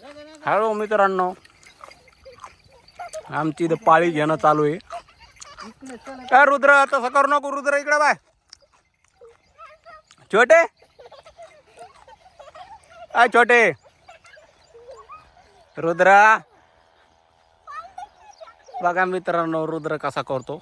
Hello मित्रांनो, आमची इथं पाळी घेणं चालू आहे. काय रुद्र, तसं करू नको रुद्र, इकडे बाय. छोटे काय छोटे रुद्र, बघा मित्रांनो रुद्र कसा करतो.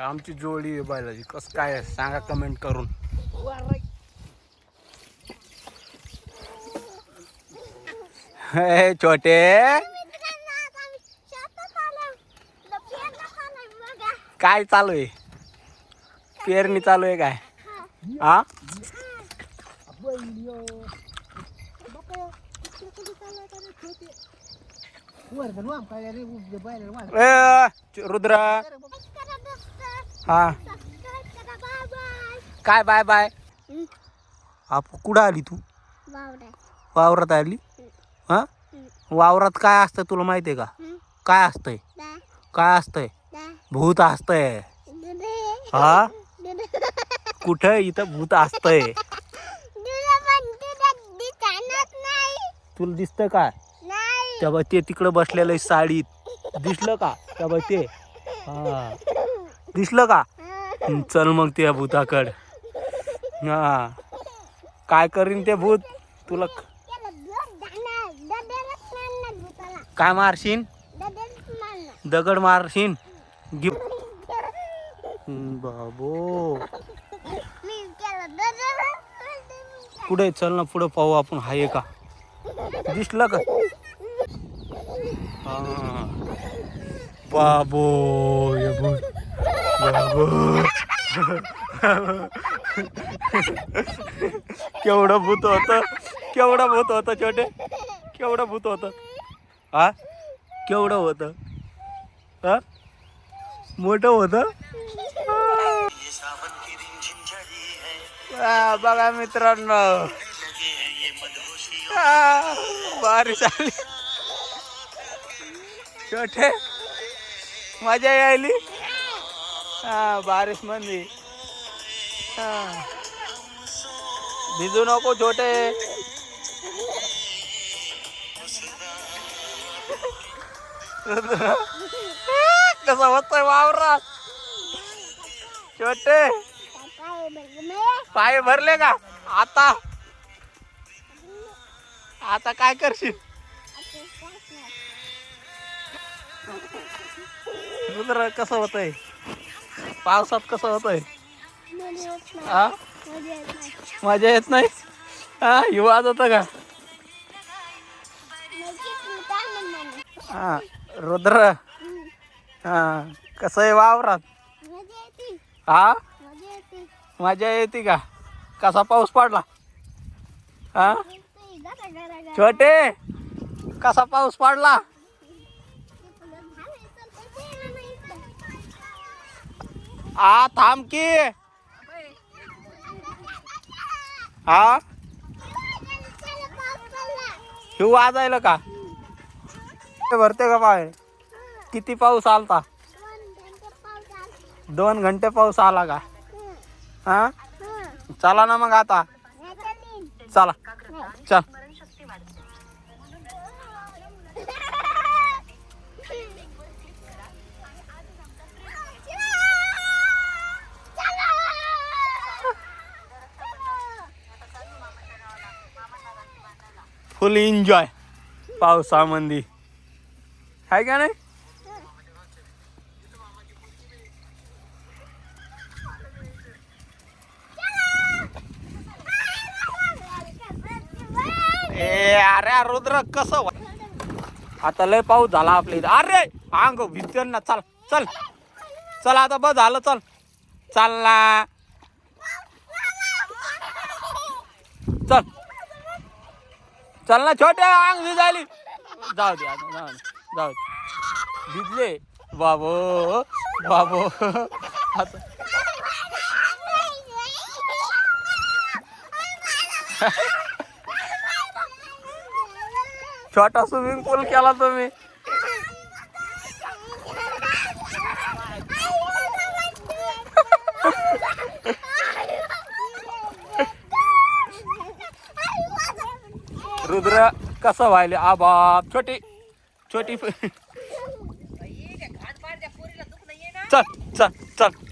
आमची जोडी आहे बैलाची, कसं काय आहे सांगा कमेंट करून. हे छोटे काय चालू आहे? पेरणी चालू आहे काय? हा रुद्र, हा काय बाय बाय. आप कुठं आली तू? वावरात आली. हा वावरात काय असतं तुला माहितीये का? काय असतंय? काय असतंय? भूत असतंय. हा कुठं इथं भूत असतंय. तुला दिसतंय काय? तेव्हा ते तिकडं बसलेलं साडीत दिसलं का? तेव्हा ते हा दिसलं का? चल मग त्या भूताकड. हा काय करीन ते भूत तुला? काय मारशीन? दगड मारशीन? बाबो पुढे चल ना, पुढे पाहू आपण हाय का. दिसलं का? हा बाबो ये भूत. बाबो केवढं भूत होतं, केवढं भूत होतं छोटे, केवढं भूत होतं. हा केवढं होतं? हा मोठं होतं. बघा मित्रांनो, बारिश आली. छोटे मजा यायली. हा बारिश मध्ये भिजू नको छोटे. कसं होतंय वावरात छोटे? पाय भरले का? आता आता काय करशील? रुद्र कसं होतंय पावसात? कसं होतंय? हा मजा येत नाही. हा हिवाळत होतं का? हा रुद्र, हा कसं आहे वावरात? हा मजा येते का? कसा पाऊस पडला? हा छोटे कसा पाऊस पडला? आ थांब की. हा हिव वाजायला का? भरते का पाय? किती पाऊस आलता? 2 घंटे पाऊस आला का? हा चला ना मग आता. चला चल. फुल एन्जॉय पावसामध्ये आहे का नाही? ए अरे रुद्र कसं आता लय पाऊस झाला आपल्या इथं. अरे अंग भिजन ना. चल चल चल आता बस झालं. चल चल ना. चल चल ना छोटे, अंग भिजायली. जाऊ दे आता, जाऊ दे जाऊ दे. भिजले बाबो बाबो. आता छोटा स्विमिंग पूल केला तुम्ही. रुद्र कसं व्हायले आबा छोटी छोटी चल चल चल